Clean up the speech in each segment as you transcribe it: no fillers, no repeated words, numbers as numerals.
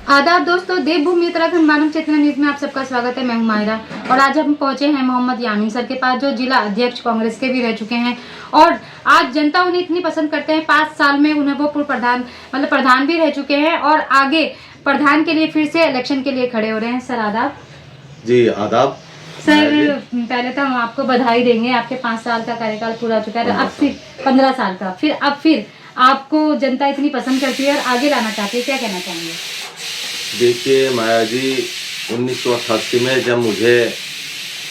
आदाब दोस्तों, देवभूमि उत्तराखंड मानव चेतना न्यूज में आप सबका स्वागत है। मैं हूं मायरा और आज हम पहुंचे हैं मोहम्मद यामीन सर के पास, जो जिला अध्यक्ष कांग्रेस के भी रह चुके हैं। और आज जनता उन्हें इतनी पसंद करते हैं, 5 साल में उन्हें वो पूर्व प्रधान प्रधान भी रह चुके हैं और आगे प्रधान के लिए फिर से इलेक्शन के लिए खड़े हो रहे हैं। सर आदाब। जी आदाब। सर पहले तो हम आपको बधाई देंगे, आपके 5 साल का कार्यकाल पूरा हो चुका है, अब फिर 15 साल का, फिर आपको जनता इतनी पसंद करती है और आगे लाना चाहती है, क्या कहना चाहेंगे? देखिए माया जी, 1988 में जब मुझे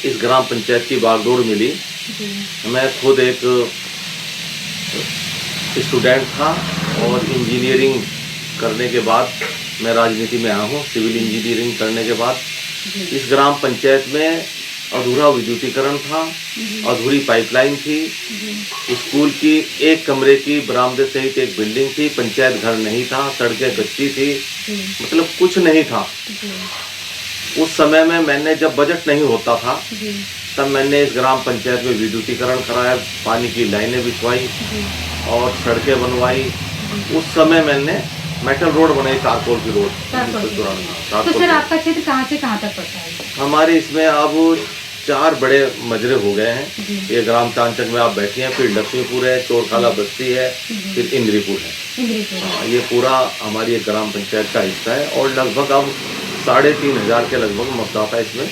इस ग्राम पंचायत की बागडोर मिली, मैं खुद एक स्टूडेंट था और इंजीनियरिंग करने के बाद मैं राजनीति में आया हूँ। सिविल इंजीनियरिंग करने के बाद इस ग्राम पंचायत में अधूरा विद्युतीकरण था, अधूरी पाइपलाइन थी, स्कूल की एक कमरे की बरामदे सहित एक बिल्डिंग थी, पंचायत घर नहीं था, सड़कें कच्ची थी, मतलब कुछ नहीं था। उस समय में मैंने, जब बजट नहीं होता था, तब मैंने इस ग्राम पंचायत में विद्युतीकरण कराया, पानी की लाइनें बिछवाई और सड़कें बनवाई। उस समय मैंने मेटल रोड बनाई, तारकोल की रोड। तो सर आपका क्षेत्र कहाँ से कहाँ तक पड़ता है? हमारे इसमें अब 4 बड़े मजरे हो गए हैं। ये ग्राम चांचक में आप बैठी हैं, फिर लक्ष्मीपुर है, चोरखाला बस्ती है, फिर इंद्रीपुर है। हाँ, ये पूरा हमारी एक ग्राम पंचायत का हिस्सा है और लगभग अब 3500 के लगभग मतदाता इसमें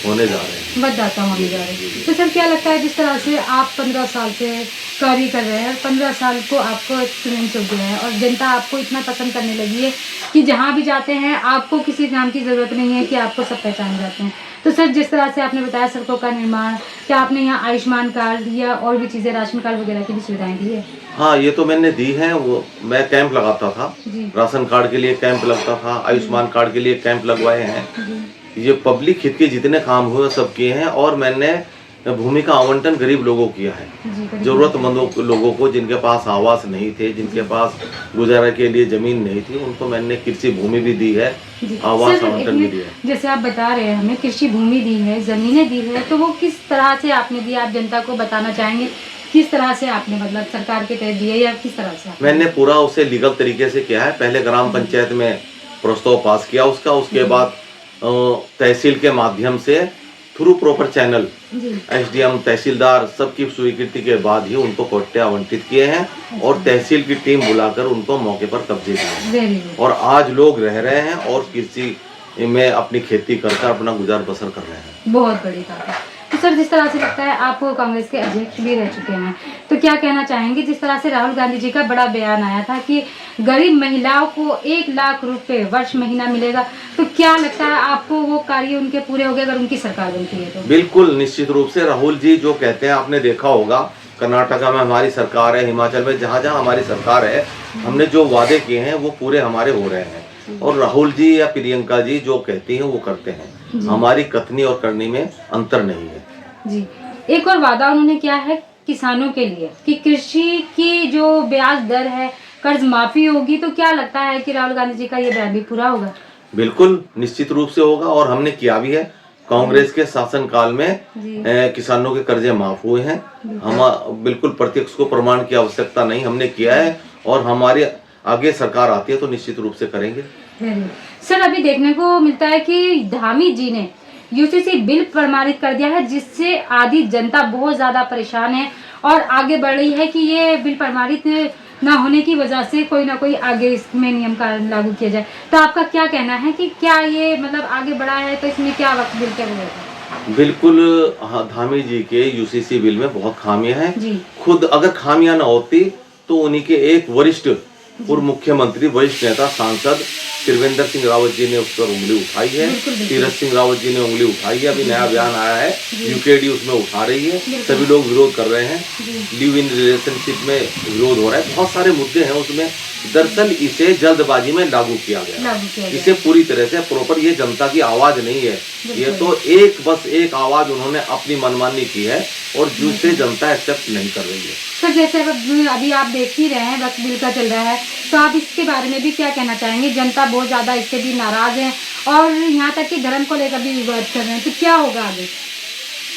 होने जा रहे हैं। मतदाता होने जा रहे हैं। तो सर क्या लगता है, जिस तरह से आप 15 साल से कार्य कर रहे हैं, 15 साल को आपको एक्सपीरियंस हो गया है और जनता आपको इतना पसंद करने लगी है कि जहाँ भी जाते हैं आपको किसी नाम की ज़रूरत नहीं है कि आपको सब पहचान जाते हैं। तो सर जिस तरह से आपने बताया सड़कों का निर्माण, क्या आपने यहाँ आयुष्मान कार्ड या और भी चीज़ें, राशन कार्ड वगैरह की भी सुविधाएं दी है? हाँ, ये तो मैंने दी है। वो मैं कैंप लगाता था, राशन कार्ड के लिए कैंप लगता था, आयुष्मान कार्ड के लिए कैंप लगवाए हैं। ये पब्लिक हित के जितने काम हुए सब किए हैं और मैंने भूमि का आवंटन गरीब लोगों को किया है, जरूरतमंदों लोगों को, जिनके पास आवास नहीं थे, जिनके पास गुजारा के लिए जमीन नहीं थी, उनको मैंने कृषि भूमि भी दी है, आवास आवंटन भी दिया है। जैसे आप बता रहे हैं हमें कृषि भूमि दी है, जमीनें दी है, तो वो किस तरह से आपने दी, आप जनता को बताना चाहेंगे किस तरह से आपने, मतलब सरकार के तहत दिए या किस तरह से? मैंने पूरा उसे लीगल तरीके से किया है। पहले ग्राम पंचायत में प्रस्ताव पास किया उसका, उसके बाद तहसील के माध्यम से थ्रू प्रॉपर चैनल एसडीएम, तहसीलदार सबकी स्वीकृति के बाद ही उनको पट्टे आवंटित किए हैं और तहसील की टीम बुलाकर उनको मौके पर कब्जे दिए और आज लोग रह रहे हैं और कृषि में अपनी खेती करकर अपना गुजार बसर कर रहे हैं। बहुत बड़ी बात है। तो सर जिस तरह से लगता है आप कांग्रेस के अध्यक्ष भी रह चुके हैं, तो क्या कहना चाहेंगे, जिस तरह से राहुल गांधी जी का बड़ा बयान आया था कि गरीब महिलाओं को 1 लाख रुपए वर्ष महीना मिलेगा, तो क्या लगता है आपको वो कार्य उनके पूरे हो गए अगर उनकी सरकार बनती है तो? बिल्कुल, निश्चित रूप से राहुल जी जो कहते हैं, आपने देखा होगा कर्नाटका में हमारी सरकार है, हिमाचल में जहाँ जहाँ हमारी सरकार है, हमने जो वादे किए हैं वो पूरे हमारे हो रहे हैं और राहुल जी या प्रियंका जी जो कहती हैं वो करते हैं। हमारी कथनी और करनी में अंतर नहीं है जी। एक और वादा उन्होंने किया है किसानों के लिए कि कृषि की जो ब्याज दर है, कर्ज माफी होगी, तो क्या लगता है कि राहुल गांधी जी का ये बयान भी पूरा होगा? बिल्कुल, निश्चित रूप से होगा और हमने किया भी है। कांग्रेस के शासन काल में किसानों के कर्जे माफ हुए हैं। हम बिल्कुल प्रत्यक्ष को प्रमाण की आवश्यकता नहीं, हमने किया है और हमारे आगे सरकार आती है तो निश्चित रूप से करेंगे। सर अभी देखने को मिलता है कि धामी जी ने यूसीसी बिल प्रमाणित कर दिया है, जिससे आधी जनता बहुत ज्यादा परेशान है और आगे बढ़ रही है कि ये बिल प्रमाणित ना होने की वजह से कोई ना कोई आगे इसमें नियम का लागू किया जाए। तो आपका क्या कहना है कि क्या ये मतलब आगे बढ़ा है, तो इसमें क्या वक्त बिल क्या होगा? बिल्कुल, हाँ, धामी जी के यूसीसी बिल में बहुत खामियां हैं। खुद अगर खामियां ना होती तो उन्हीं के एक वरिष्ठ पूर्व मुख्यमंत्री, वरिष्ठ नेता, सांसद त्रिवेंद्र सिंह रावत जी ने उस पर उंगली उठाई है, तीरथ सिंह रावत जी ने उंगली उठाई है। अभी नया बयान आया है, यूकेडी उसमें उठा रही है, सभी लोग विरोध कर रहे हैं, लिव इन रिलेशनशिप में विरोध हो रहा है, बहुत सारे मुद्दे हैं उसमें। दरअसल इसे जल्दबाजी में लागू किया गया, इसे पूरी तरह से प्रॉपर, ये जनता की आवाज नहीं है, ये तो बस एक आवाज उन्होंने अपनी मनमानी की है और जिसे जनता एक्सेप्ट नहीं कर रही है। सर जैसे अभी आप देख ही रहे हैं वक्त बिल का चल रहा है, तो आप इसके बारे में भी क्या कहना चाहेंगे? जनता बहुत ज्यादा इससे भी नाराज है और यहाँ तक कि धर्म को लेकर भी विवाद कर रहे हैं, तो क्या होगा आगे?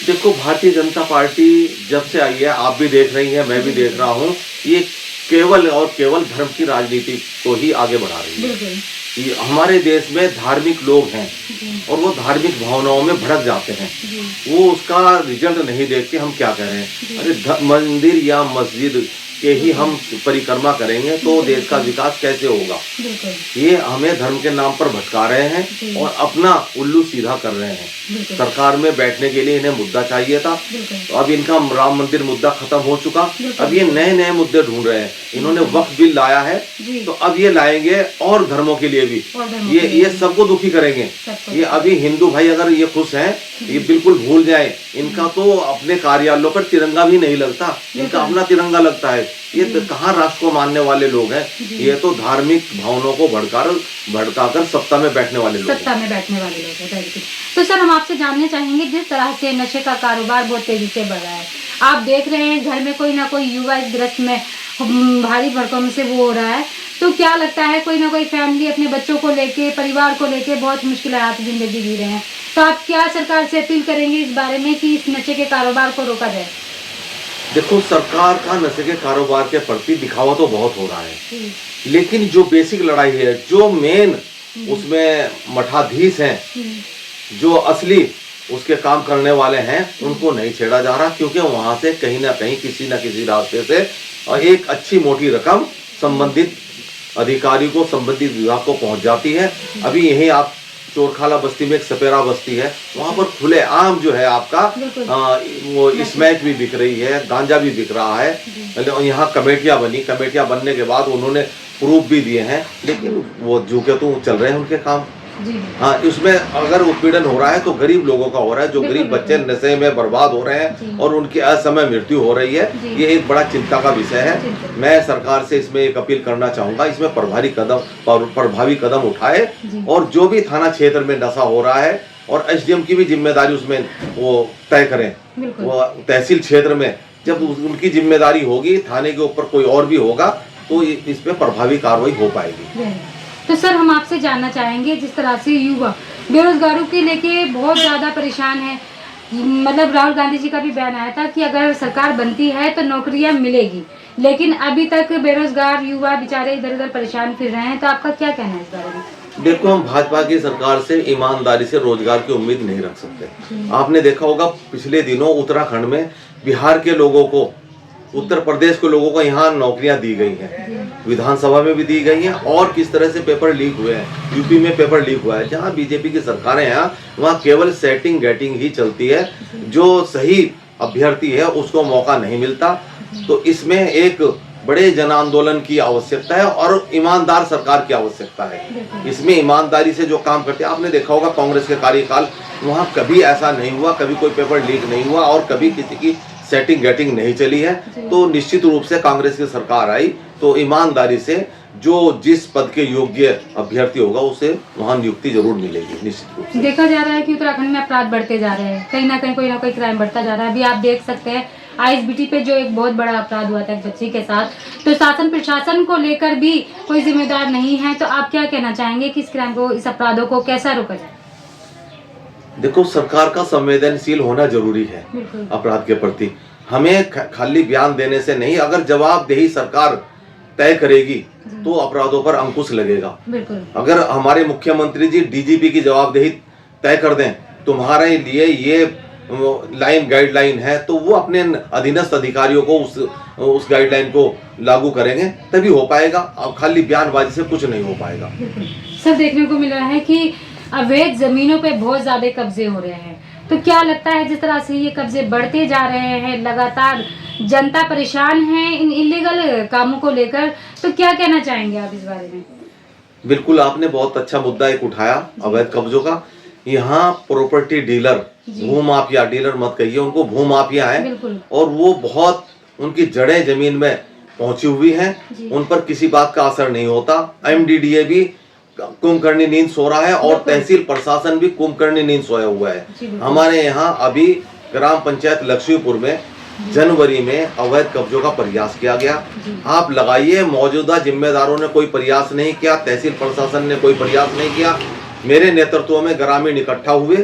देखो, भारतीय जनता पार्टी जब से आई है, आप भी देख रही हैं, मैं भी देख रहा हूँ, ये केवल और केवल धर्म की राजनीति को ही आगे बढ़ा रही है। हमारे देश में धार्मिक लोग हैं जी और वो धार्मिक भावनाओं में भड़क जाते हैं। जी वो उसका रिजल्ट नहीं देखते हम क्या कह रहे हैं। अरे मंदिर या मस्जिद के ही हम परिक्रमा करेंगे तो देश का विकास कैसे होगा। बिल्कुल ये हमें धर्म के नाम पर भटका रहे हैं और अपना उल्लू सीधा कर रहे हैं। बिल्कुल सरकार में बैठने के लिए इन्हें मुद्दा चाहिए था, बिल्कुल तो अब इनका राम मंदिर मुद्दा खत्म हो चुका। बिल्कुल। अब ये नए नए मुद्दे ढूंढ रहे हैं। इन्होंने वक्फ बिल लाया है जी तो अब ये लाएंगे और धर्मों के लिए भी। और धर्मों ये के लिए ये सबको दुखी करेंगे। सबको। ये अभी हिंदू भाई अगर ये खुश हैं, ये बिल्कुल भूल जाए। इनका तो अपने कार्यालयों पर तिरंगा भी नहीं लगता, इनका अपना तिरंगा लगता है। ये तो कहाँ राष्ट्र को मानने वाले लोग हैं। ये तो धार्मिक भावनाओं को भड़काकर सत्ता में बैठने वाले लोग हैं। सत्ता में बैठने वाले लोग हैं। बिल्कुल। तो सर हम आपसे जानना चाहेंगे, जिस तरह से नशे का कारोबार बहुत तेजी से बढ़ रहा है, आप देख रहे हैं घर में कोई ना कोई युवा इस ग्रस्त में भारी भरकम से वो हो रहा है, तो क्या लगता है कोई ना कोई फैमिली अपने बच्चों को लेके, परिवार को लेके बहुत मुश्किलात जिंदगी जी रहे हैं, तो आप क्या सरकार से अपील करेंगे इस बारे में कि इस नशे के कारोबार को रोका जाए? देखो, सरकार का नशे के कारोबार के प्रति दिखावा तो बहुत हो रहा है, जी लेकिन जो बेसिक लड़ाई है, जो मेन उसमें मठाधीश हैं, जो असली उसके काम करने वाले हैं, उनको नहीं छेड़ा जा रहा, क्योंकि वहां से कहीं ना कहीं किसी न किसी रास्ते से एक अच्छी मोटी रकम संबंधित अधिकारी को, संबंधित विभाग को पहुंच जाती है। अभी यही आप चोरखाला बस्ती में एक सपेरा बस्ती है, वहां पर खुले आम जो है आपका वो स्मैक भी बिक रही है, गांजा भी बिक रहा है। यहाँ कमेटियां बनी, कमेटियां बनने के बाद उन्होंने प्रूफ भी दिए हैं, लेकिन वो झूके तो चल रहे हैं उनके काम। जी हाँ, इसमें अगर उत्पीड़न हो रहा है तो गरीब लोगों का हो रहा है, जो गरीब बच्चे नशे में बर्बाद हो रहे हैं और उनकी असमय मृत्यु हो रही है। ये एक बड़ा चिंता का विषय है। मैं सरकार से इसमें एक अपील करना चाहूंगा, इसमें प्रभावी कदम उठाए और जो भी थाना क्षेत्र में नशा हो रहा है, और एसडीएम की भी जिम्मेदारी उसमें वो तय करें। वो तहसील क्षेत्र में जब उनकी जिम्मेदारी होगी, थाने के ऊपर कोई और भी होगा, तो इस पे प्रभावी कार्रवाई हो पाएगी। तो सर हम आपसे जानना चाहेंगे, जिस तरह से युवा बेरोजगारों के लेके बहुत ज़्यादा परेशान है, मतलब राहुल गांधी जी का भी बयान आया था कि अगर सरकार बनती है तो नौकरियां मिलेगी, लेकिन अभी तक बेरोजगार युवा बेचारे इधर उधर परेशान फिर रहे हैं, तो आपका क्या कहना है इस बारे में? देखो, हम भाजपा की सरकार से ईमानदारी से रोजगार की उम्मीद नहीं रख सकते। आपने देखा होगा पिछले दिनों उत्तराखंड में बिहार के लोगों को, उत्तर प्रदेश के लोगों को यहाँ नौकरियां दी गई हैं, विधानसभा में भी दी गई हैं, और किस तरह से पेपर लीक हुए हैं। यूपी में पेपर लीक हुआ है, जहाँ बीजेपी की सरकारें हैं वहाँ केवल सेटिंग गेटिंग ही चलती है, जो सही अभ्यर्थी है उसको मौका नहीं मिलता। तो इसमें एक बड़े जन आंदोलन की आवश्यकता है और ईमानदार सरकार की आवश्यकता है। इसमें ईमानदारी से जो काम करते हैं, आपने देखा होगा कांग्रेस के कार्यकाल, वहाँ कभी ऐसा नहीं हुआ, कभी कोई पेपर लीक नहीं हुआ और कभी किसी की सेटिंग गेटिंग नहीं चली है। तो निश्चित रूप से कांग्रेस की सरकार आई तो ईमानदारी से जो जिस पद के योग्य अभ्यर्थी होगा उसे वहाँ नियुक्ति जरूर मिलेगी। निश्चित रूप से देखा जा रहा है कि उत्तराखंड में अपराध बढ़ते जा रहे हैं, कहीं ना कहीं कोई ना कोई क्राइम बढ़ता जा रहा है। अभी आप देख सकते हैं आईएसबीटी पे जो एक बहुत बड़ा अपराध हुआ था एक बच्ची के साथ, तो शासन प्रशासन को लेकर भी कोई जिम्मेदार नहीं है, तो आप क्या कहना चाहेंगे कि इस क्राइम को, इस अपराधों को कैसा रोका जाए? देखो, सरकार का संवेदनशील होना जरूरी है अपराध के प्रति। हमें खाली बयान देने से नहीं, अगर जवाबदेही सरकार तय करेगी तो अपराधों पर अंकुश लगेगा। अगर हमारे मुख्यमंत्री जी डीजीपी की जवाबदेही तय कर दें, तुम्हारे लिए ये लाइन गाइडलाइन है, तो वो अपने अधीनस्थ अधिकारियों को उस गाइडलाइन को लागू करेंगे, तभी हो पाएगा। अब खाली बयानबाजी से कुछ नहीं हो पाएगा। सर, देखने को मिल रहा है कि अवैध जमीनों पे बहुत ज्यादा कब्जे हो रहे हैं, तो क्या लगता है जिस तरह से ये कब्जे बढ़ते जा रहे हैं, लगातार जनता परेशान है इन इलीगल कामों को लेकर, तो क्या कहना चाहेंगे आप इस बारे में? बिल्कुल, आपने बहुत अच्छा मुद्दा एक उठाया अवैध कब्जों का। यहाँ प्रॉपर्टी डीलर, भूमाफिया, डीलर मत कहिए उनको, भूमाफिया है और वो बहुत उनकी जड़ें जमीन में पहुंची हुई हैं, उन पर किसी बात का असर नहीं होता। एमडीडीए भी कुंभकर्णी नींद सो रहा है और तहसील प्रशासन भी कुंभकर्णी नींद सोया हुआ है। हमारे यहाँ अभी ग्राम पंचायत लक्ष्मीपुर में जनवरी में अवैध कब्जों का प्रयास किया गया। आप लगाइए, मौजूदा जिम्मेदारों ने कोई प्रयास नहीं किया, तहसील प्रशासन ने कोई प्रयास नहीं किया। मेरे नेतृत्व में ग्रामीण इकट्ठा हुए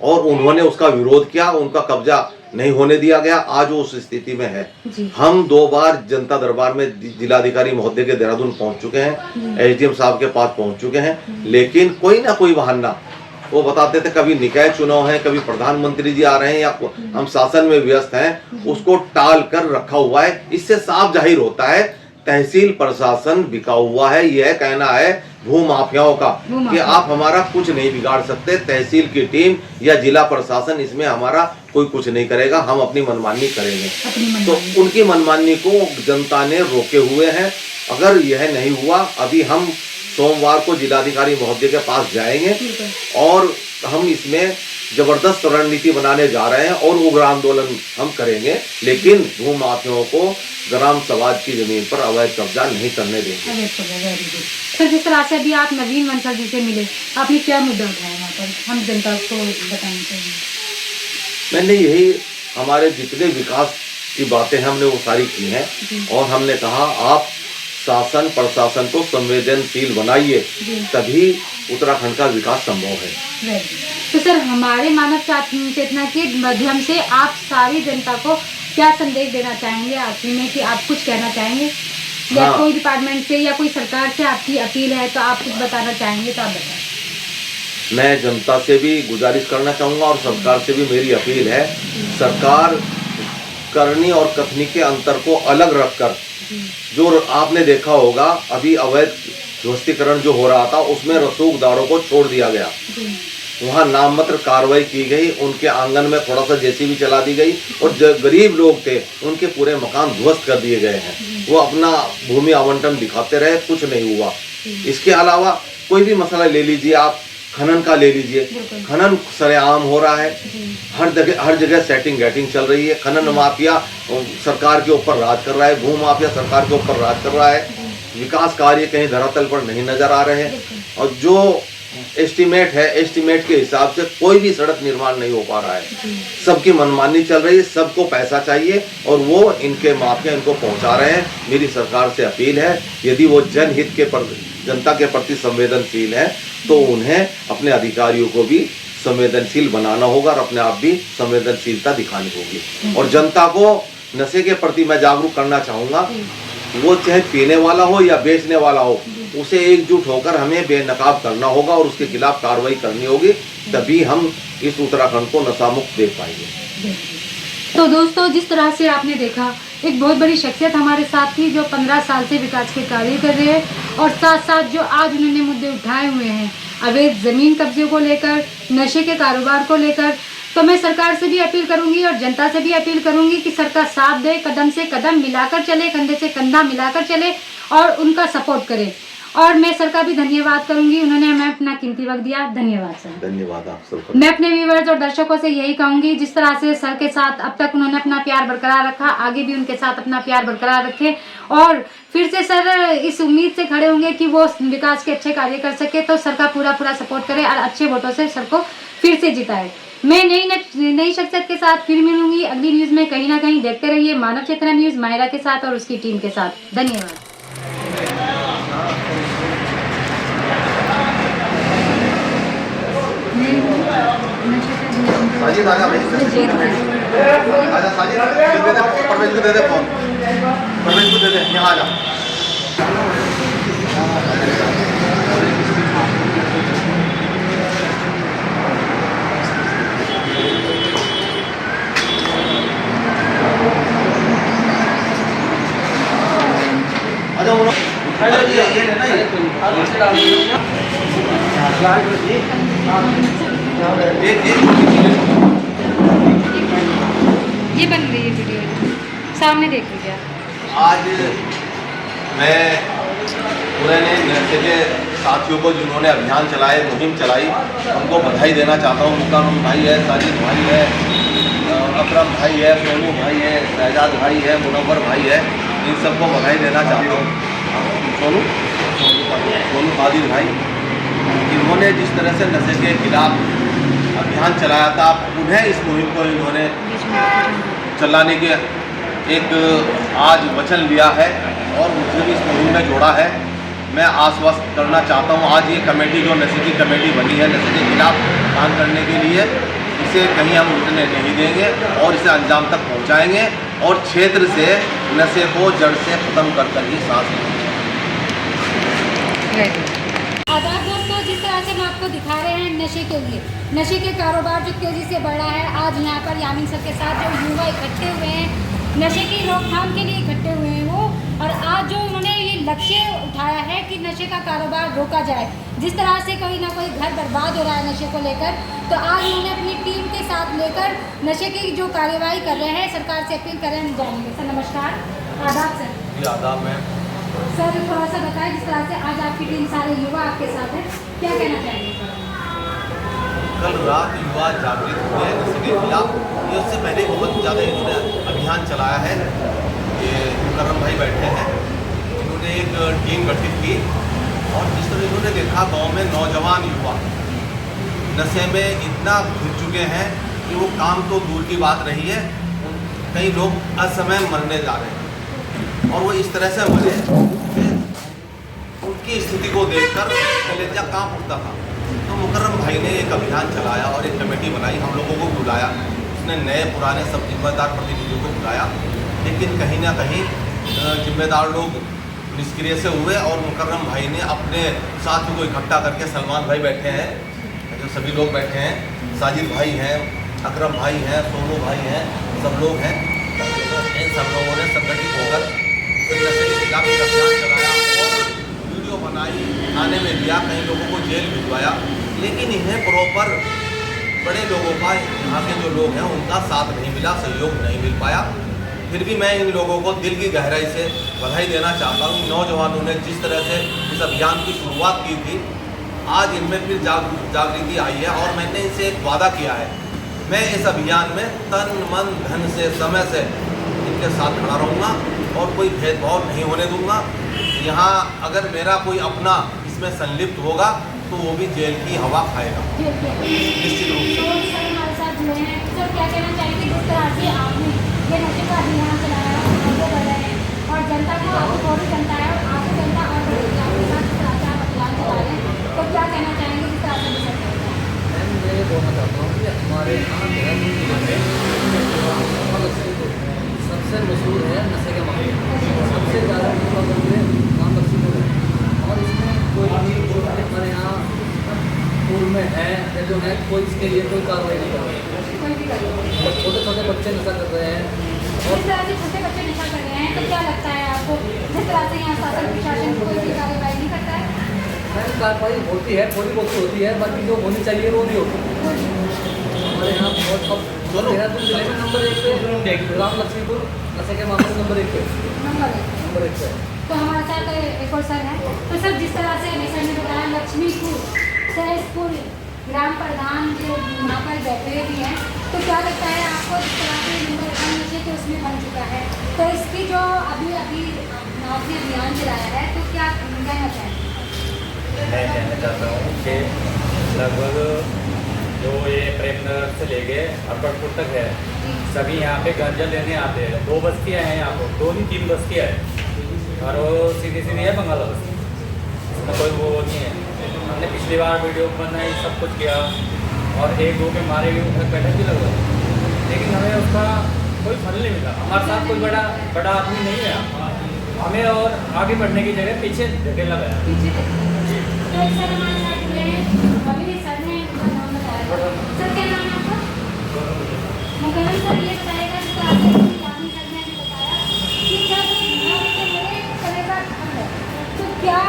और उन्होंने उसका विरोध किया, उनका कब्जा नहीं होने दिया गया, आज वो उस स्थिति में है। जी। हम 2 बार जनता दरबार में जिलाधिकारी महोदय के देहरादून पहुंच चुके हैं, एसडीएम साहब के पास पहुंच चुके हैं, लेकिन कोई ना कोई बहाना वो बताते थे, कभी निकाय चुनाव है, कभी प्रधानमंत्री जी आ रहे हैं, या हम शासन में व्यस्त हैं, उसको टाल कर रखा हुआ है। इससे साफ जाहिर होता है तहसील प्रशासन बिका हुआ है। यह कहना है भू माफियाओं का कि आप हमारा कुछ नहीं बिगाड़ सकते, तहसील की टीम या जिला प्रशासन इसमें हमारा कोई कुछ नहीं करेगा, हम अपनी मनमानी करेंगे। तो उनकी मनमानी को जनता ने रोके हुए हैं। अगर यह नहीं हुआ, अभी हम सोमवार को जिलाधिकारी महोदय के पास जाएंगे और हम इसमें जबरदस्त रणनीति बनाने जा रहे हैं और उग्र आंदोलन हम करेंगे, लेकिन भू माफियाओं को ग्राम समाज की जमीन पर अवैध कब्जा नहीं करने देंगे। सर, जिस तरह से अभी आप नवीन बंसल जी से मिले, आपने क्या मुद्दा उठाया वहाँ पर, हम जनता को बताना चाहिए? मैंने यही हमारे जितने विकास की बातें हमने वो सारी की हैं, और हमने कहा आप शासन प्रशासन को संवेदनशील बनाइए, तभी उत्तराखंड का विकास संभव है। तो सर, हमारे मानव चेतना के माध्यम से आप सारी जनता को क्या संदेश देना चाहेंगे आखिर में, कि आप कुछ कहना चाहेंगे? या कोई डिपार्टमेंट से या कोई सरकार से आपकी अपील है तो आप कुछ बताना चाहेंगे तो आप बताएं। मैं जनता से भी गुजारिश करना चाहूँगा और सरकार से भी मेरी अपील है, सरकार करनी और कथनी के अंतर को अलग रखकर, जो आपने देखा होगा अभी अवैध ध्वस्तीकरण जो हो रहा था उसमें रसूखदारों को छोड़ दिया गया, वहाँ नाममात्र कार्रवाई की गई, उनके आंगन में थोड़ा सा जेसीबी चला दी गई और जो गरीब लोग थे उनके पूरे मकान ध्वस्त कर दिए गए हैं। वो अपना भूमि आवंटन दिखाते रहे, कुछ नहीं हुआ। इसके अलावा कोई भी मसला ले लीजिए आप, खनन का ले लीजिए, खनन सरेआम हो रहा है, हर जगह सेटिंग गैटिंग चल रही है। खनन माफिया सरकार के ऊपर राज कर रहा है, भू माफिया सरकार के ऊपर राज कर रहा है, विकास कार्य कहीं धरातल पर नहीं नजर आ रहे हैं, और जो एस्टीमेट है, एस्टीमेट के हिसाब से कोई भी सड़क निर्माण नहीं हो पा रहा है। सबकी मनमानी चल रही है, सबको पैसा चाहिए और वो इनके माफिया इनको पहुंचा रहे हैं। मेरी सरकार से अपील है, यदि वो जनहित के जनता के प्रति संवेदनशील है तो उन्हें अपने अधिकारियों को भी संवेदनशील बनाना होगा और अपने आप भी संवेदनशीलता दिखानी होगी। और जनता को नशे के प्रति मैं जागरूक करना चाहूँगा, वो चाहे पीने वाला हो या बेचने वाला हो, उसे एकजुट होकर हमें बेनकाब करना होगा और उसके खिलाफ कार्रवाई करनी होगी, तभी हम इस उत्तराखंड को नशा मुक्त देख पाएंगे। तो दोस्तों, जिस तरह से आपने देखा, एक बहुत बड़ी शख्सियत हमारे साथ थी जो 15 साल से विकास के कार्य कर रहे हैं और साथ साथ जो आज उन्होंने मुद्दे उठाए हुए हैं अवैध ज़मीन कब्जे को लेकर, नशे के कारोबार को लेकर। तो मैं सरकार से भी अपील करूंगी और जनता से भी अपील करूंगी कि सरकार साथ दे, कदम से कदम मिलाकर चले, कंधे से कंधा मिलाकर चले और उनका सपोर्ट करे। और मैं सर का भी धन्यवाद करूंगी, उन्होंने हमें अपना कीमती वक्त दिया। धन्यवाद सर। धन्यवाद आप सबका। मैं अपने व्यूअर्स और दर्शकों से यही कहूंगी, जिस तरह से सर के साथ अब तक उन्होंने अपना प्यार बरकरार रखा, आगे भी उनके साथ अपना प्यार बरकरार रखें और फिर से सर इस उम्मीद से खड़े होंगे कि वो विकास के अच्छे कार्य कर सके, तो सर का पूरा सपोर्ट करे और अच्छे वोटों से सर को फिर से जिताए। मैं नई शख्सियत के साथ फिर मिलूंगी अगली न्यूज में। कहीं ना कहीं देखते रहिए मानव चेतना न्यूज, मायरा के साथ और उसकी टीम के साथ। धन्यवाद। साजिद आजा भाई, आजा साजिद, परवेज को दे दे फोन, परवेज को दे दे, यहाँ आजा। ये बन रही है वीडियो, सामने देख लीजिए। आज मैं पुराने नशे के साथियों को जिन्होंने अभियान चलाए, मुहिम चलाई, उनको बधाई देना चाहता हूँ। मुकाम भाई है, साजिद भाई है, अकरम भाई है, सोनू भाई है, शहजाद भाई है, मुनव्वर भाई है, इन सबको बधाई देना चाहता हूँ। सोनू साजिद भाई, इन्होंने जिस तरह से नशे के खिलाफ अभियान चलाया था, उन्हें इस मुहिम को इन्होंने चलाने के एक आज वचन लिया है और मुझे भी इस मुहिम में जोड़ा है। मैं आश्वस्त करना चाहता हूँ, आज ये कमेटी जो नशे की कमेटी बनी है नशे के खिलाफ काम करने के लिए, इसे कहीं हम उठने नहीं देंगे और इसे अंजाम तक पहुंचाएंगे और क्षेत्र से नशे को जड़ से ख़त्म कर ही सांस लेंगे। आदाब दोस्तों, जिस तरह से हम आपको दिखा रहे हैं नशे के लिए, नशे के कारोबार जो तेज़ी से बढ़ा है, आज यहाँ पर यामिन सर के साथ जो युवा इकट्ठे हुए हैं नशे की रोकथाम के लिए इकट्ठे हुए हैं वो, और आज जो उन्होंने ये लक्ष्य उठाया है कि नशे का कारोबार रोका जाए। जिस तरह से कोई ना कोई घर बर्बाद हो रहा है नशे को लेकर, तो आज उन्होंने अपनी टीम के साथ लेकर नशे की जो कार्यवाही कर रहे हैं, सरकार से अपील कर रहे हैं, हम जानेंगे। सर नमस्कार। आदाब सर। जी आदाब में सर थोड़ा सा बताएं, जिस तरह से आज आपकी टीम सारे युवा आपके साथ है, क्या कहना चाहेंगे? कल रात युवा जागृत हुए नशे के खिलाफ। ये उससे पहले बहुत ज़्यादा इन्होंने अभियान चलाया है। ये मुकर्रम भाई बैठे हैं, इन्होंने एक टीम गठित की और जिस तरह इन्होंने देखा गांव में नौजवान युवा नशे में इतना घुस चुके हैं कि वो काम तो दूर की बात रही है, कई लोग असमय मरने जा रहे हैं और वो इस तरह से मरे कि उनकी स्थिति को देखकर कलेजा कांप उठता था। तो मुकर्रम भाई ने एक अभियान चलाया और एक कमेटी बनाई, हम लोगों को बुलाया, उसने नए पुराने सब जिम्मेदार प्रतिनिधियों को बुलाया, लेकिन कहीं ना कहीं जिम्मेदार लोग निष्क्रिय से हुए और मुकर्रम भाई ने अपने साथियों को इकट्ठा करके, सलमान भाई बैठे हैं, जो सभी लोग बैठे हैं, साजिद भाई हैं, अकरम भाई हैं, सोनू भाई हैं, सब लोग हैं, इन सब लोगों ने संगठित होकर नशे के खिलाफ एक अभियान चलाया और वीडियो बनाई, थाने में लिया, कई लोगों को जेल भिजवाया, लेकिन इन्हें प्रॉपर बड़े लोगों का, यहाँ के जो लोग हैं उनका साथ नहीं मिला, सहयोग नहीं मिल पाया। फिर भी मैं इन लोगों को दिल की गहराई से बधाई देना चाहता हूँ। नौजवानों ने जिस तरह से इस अभियान की शुरुआत की थी, आज इनमें फिर जागृति आई है और मैंने इनसे एक वादा किया है, मैं इस अभियान में तन मन धन से समय से इनके साथ खड़ा रहूँगा और कोई भेदभाव नहीं होने दूँगा। यहाँ अगर मेरा कोई अपना इसमें संलिप्त होगा तो वो भी जेल की हवा खाएगा निश्चित रूप से। सर हमारे साथ जुड़े हैं, सर क्या कहना चाहेंगे जिस तरह से आपने ये नशे का अभियान चलाया है, आगे बढ़ रहे हैं और जनता को आपको और भी जनता है और आपकी जनता और बढ़ेगी आपके साथ, जिस तरह से आप अभियान चला रहे हैं, तो क्या कहना चाहेंगे जिस तरह से मैं ये बोलना चाहता हूँ कि हमारे यहाँ सबसे मशहूर है नशे के मामले में, सबसे ज़्यादा नाम लक्ष्मीपुर है और इसमें कोई भी जो हमारे यहाँ स्कूल में है या जो है कोई इसके लिए कोई कार्रवाई नहीं कर रहे हैं। छोटे छोटे बच्चे नशा कर रहे हैं जिस तरह से छोटे बच्चे नशा कर रहे हैं, तो क्या लगता है आपको जिस तरह से यहाँ शासन प्रशासन कोई भी कार्रवाई नहीं करता है? कार्रवाई होती है, थोड़ी बहुत होती है, बाकी जो होनी चाहिए वो नहीं होती। हमारे यहाँ बहुत देहरादून जिले में नंबर 1 पे, ग्राम लक्ष्मीपुर नशे के मामले नंबर 1 पे, नंबर 1 पे। तो हमारे साथ एक और सर है, तो सर जिस तरह से सर ने बताया लक्ष्मीपुर सहसपुर ग्राम प्रधान जो यहाँ पर बैठे भी हैं, तो क्या लगता है आपको जिस तरह से नंबर 1 नशे के उसमें बन चुका है, तो इसकी जो अभी आपने अभियान चलाया है, तो क्या कहना चाहेंगे? मैं कहना चाहता हूँ कि लगभग जो ये प्रेमनगर से लेके अकबरपुर तक है, सभी यहाँ पे गांजा लेने आते हैं। 2 बस्तियाँ हैं यहाँ पर, 2 नहीं 3 बस्तियाँ हैं और वो सीधी सीधी है बंगाला बस्ती, इसमें कोई वो नहीं है। हमने पिछली बार वीडियो बनाई, सब कुछ किया और 1-2 के मारे भी उठक बैठक भी लगवा, लेकिन हमें उसका कोई फल नहीं मिला। हमारे साथ कोई बड़ा आदमी नहीं है, हमें और आगे बढ़ने की जगह पीछे धकेला गया। तो सर हमारे साथ जुड़े हैं, अभी सर ने अपना नाम बताया, सर क्या नाम है आपका? मुकर्रम सर ये बताएगा जिस तरह से यामिन सर ने बताया कि जब मेरे कलेजा खत्म है, तो क्या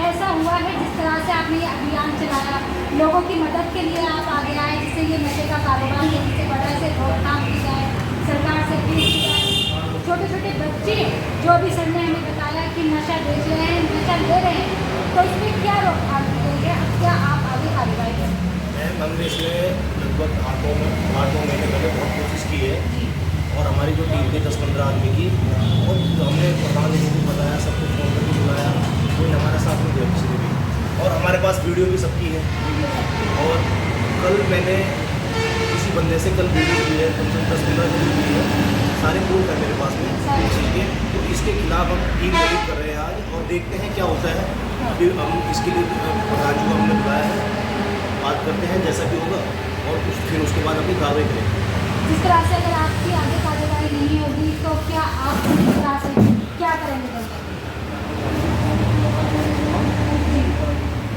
ऐसा हुआ है जिस तरह से आपने ये अभियान चलाया, लोगों की मदद के लिए आप आगे आए, जिससे ये नशे का कारोबार तेजी से बढ़ा, से रोकथाम की जाए, सरकार से अपील की जाए। छोटे छोटे बच्चे जो अभी सर ने हमें बताया कि नशा बेच रहे हैं, नशा ले रहे हैं, तो इसमें क्या रोकथाम की गई है, अब क्या आप आगे कार्रवाई करें? कांग्रेस ने लगभग 8 महीने पहले बहुत कोशिश की है और हमारी जो टीम थी 10-15 आदमी की, और हमने प्रधान जी को बताया, सबको फोन करके बुलाया, कोई हमारे साथ नहीं दिया किसी ने भी, और हमारे पास वीडियो भी सबकी है। और कल मैंने किसी बंदे से कल वीडियो ली है, कम से कम 10-15 वीडियो ली है, सारे प्रूफ है मेरे पास में इस चीज़ के। तो इसके खिलाफ हम टीम गठित कर रहे हैं आज और देखते हैं क्या होता है। अभी हम इसके लिए प्रधान जी को हमने बुलाया है, बात करते हैं जैसा भी होगा और फिर उसके बाद अपनी कार्रवाई करेंगे। जिस तरह से अगर आपकी आगे कार्रवाई नहीं होगी तो क्या आप इस तरह से क्या करेंगे जनता के लिए?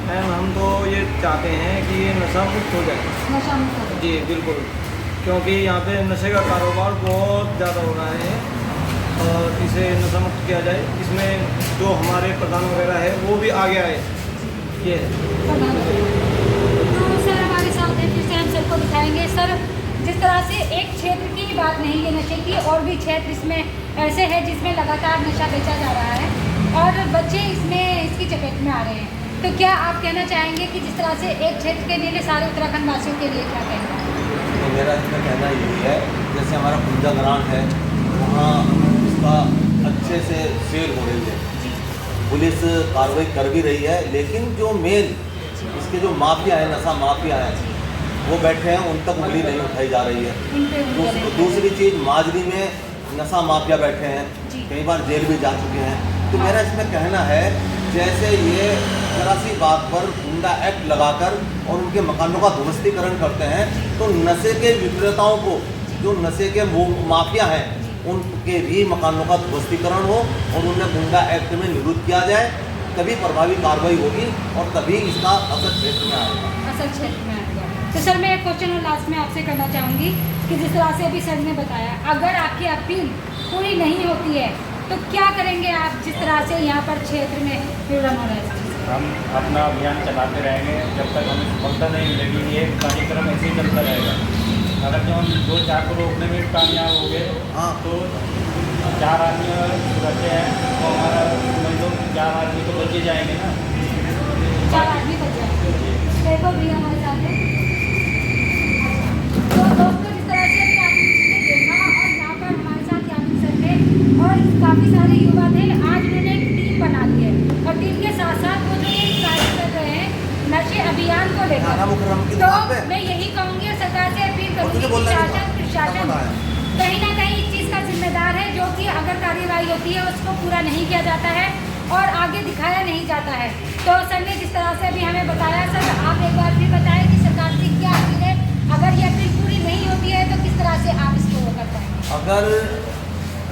मैम हम तो ये चाहते हैं कि ये नशा मुक्त हो जाए। नशा मुक्त हो जाए। जी बिल्कुल, क्योंकि यहाँ पे नशे का कारोबार बहुत ज़्यादा हो रहा है और इसे नशा मुक्त किया जाए। इसमें जो हमारे प्रधान वगैरह है वो भी आगे आए। ये तो सर हमारे साथ है, फिर से हम सबको दिखाएंगे। सर जिस तरह से एक क्षेत्र की ही बात नहीं है नशे की, और भी क्षेत्र इसमें ऐसे हैं जिसमें लगातार नशा बेचा जा रहा है और बच्चे इसकी चपेट में आ रहे हैं। तो क्या आप कहना चाहेंगे कि जिस तरह से एक क्षेत्र के लिए सारे उत्तराखंड वासियों के लिए क्या कहेंगे? तो मेरा इसमें कहना यही है, जैसे हमारा कुंजा ग्रांट है वहाँ इसका अच्छे से सेल हो रही है, पुलिस कार्रवाई कर भी रही है, लेकिन जो मेन इसके जो माफिया है, नशा माफिया है, वो बैठे हैं, उन तक उंगली नहीं उठाई जा रही है। दूसरी चीज़ माजरी में नशा माफिया बैठे हैं, कई बार जेल भी जा चुके हैं। तो मेरा इसमें कहना है, जैसे ये जरा सी बात पर गुंडा एक्ट लगाकर और उनके मकानों का ध्वस्तीकरण करते हैं, तो नशे के विक्रेताओं को, जो नशे के माफिया हैं, उनके भी मकानों का ध्वस्तीकरण हो और उन्हें गुंडा एक्ट में निरुद्ध किया जाए, तभी प्रभावी कार्रवाई होगी और तभी इसका असर क्षेत्र में आएगा। असल क्षेत्र में आएगा। तो सर मैं एक क्वेश्चन और लास्ट में आपसे करना चाहूँगी कि जिस तरह से अभी सर ने बताया, अगर आपकी अपील पूरी नहीं होती है तो क्या करेंगे आप, जिस तरह से यहाँ पर क्षेत्र में विवरण हो रहा है? हम अपना अभियान चलाते रहेंगे जब तक हमें सफलता नहीं मिलेगी। ये कार्यक्रम ऐसे ही चलता रहेगा। अगर जो हम 2-4 को रोकने में कामयाब हो गए तो 4 आदमी रहते हैं तो हमारा समझ लो 4 आदमी तो बचे जाएंगे ना। 4 आदमी बच जाएंगे। देखो भी हमारे साथ है। तो दोस्तों जिस तरह से अभी आपने देखा और यहाँ पर हमारे साथ यानी सर थे और काफ़ी सारे युवा थे। आज उन्होंने एक टीम बना ली है और टीम के साथ साथ वो जो ये कार्य कर रहे हैं नशे अभियान को लेकर, तो मैं यही कहूँगी और सरकार से अपील करूँगी कि शासन प्रशासन कहीं ना कहीं इस चीज़ का जिम्मेदार है, जो कि अगर कार्रवाई होती है उसको पूरा नहीं किया जाता है और आगे दिखाया नहीं जाता है। तो सर ने जिस तरह से अभी हमें बताया, सर आप एक बार फिर बताएं कि सरकार से क्या अपील है, अगर ये अपील पूरी नहीं होती है तो किस तरह से आप इसको वो कर पाएंगे? अगर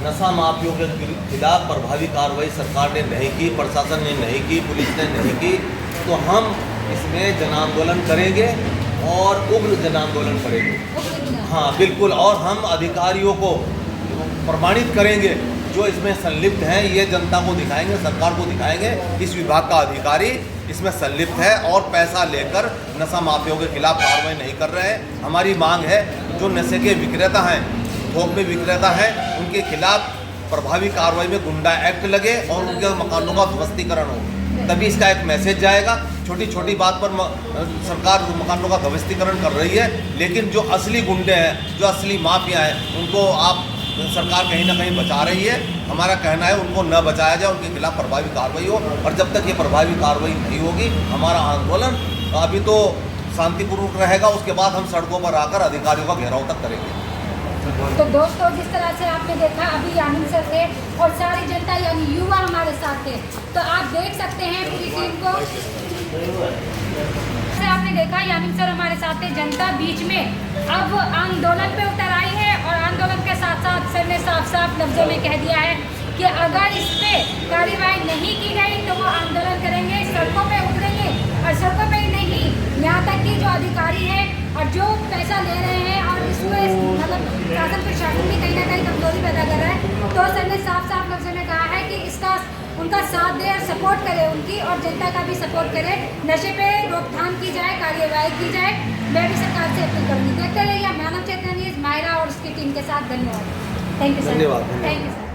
नशा माफियों के खिलाफ प्रभावी कार्रवाई सरकार ने नहीं की, प्रशासन ने नहीं की, पुलिस ने नहीं की, तो हम इसमें जन आंदोलन करेंगे और उग्र जन आंदोलन करेंगे। हाँ बिल्कुल, और हम अधिकारियों को प्रमाणित करेंगे जो इसमें संलिप्त हैं, ये जनता को दिखाएंगे, सरकार को दिखाएंगे इस विभाग का अधिकारी इसमें संलिप्त है और पैसा लेकर नशा माफियों के खिलाफ कार्रवाई नहीं कर रहे हैं। हमारी मांग है जो नशे के विक्रेता हैं, थोक में विक्रेता हैं, उनके खिलाफ प्रभावी कार्रवाई में गुंडा एक्ट लगे और उनके मकानों का ध्वस्तीकरण हो, तभी इसका एक मैसेज जाएगा। छोटी छोटी बात पर सरकार मकानों का ध्वस्तीकरण कर रही है, लेकिन जो असली गुंडे हैं, जो असली माफिया हैं, उनको आप सरकार कहीं ना कहीं बचा रही है। हमारा कहना है उनको न बचाया जाए, उनके खिलाफ प्रभावी कार्रवाई हो, और जब तक ये प्रभावी कार्रवाई नहीं होगी हमारा आंदोलन अभी तो शांतिपूर्वक रहेगा, उसके बाद हम सड़कों पर आकर अधिकारियों का घेराव तक करेंगे। तो दोस्तों जिस तरह से आपने देखा अभी यानी सर थे और सारी जनता यानी युवा हमारे साथ थे, तो आप देख सकते हैं पूरी टीम को। आपने देखा यानी सर हमारे साथ थे, जनता बीच में अब आंदोलन पे उतर आई है और आंदोलन के साथ साथ सर ने साफ साफ लफ्जों में कह दिया है कि अगर इस पे कार्रवाई नहीं की गई तो वो आंदोलन करेंगे, सड़कों पे उतरेंगे। और सड़कों पे ही नहीं, यहाँ तक कि जो अधिकारी हैं और जो पैसा ले रहे हैं और इसको मतलब शासन प्रशासन भी कहीं ना कहीं कमजोरी पैदा कर रहा है। तो सर ने साफ साफ लफ्जों में कहा है कि इसका उनका साथ दे और सपोर्ट करे उनकी, और जनता का भी सपोर्ट करे, नशे पे रोकथाम की जाए, कार्यवाही की जाए। मैं भी सरकार से अपील करूँगी। देखते रहिए मानव चेतना न्यूज़, मायरा और उसकी टीम के साथ। धन्यवाद। Thank you sir. धन्यवाद। Thank you sir.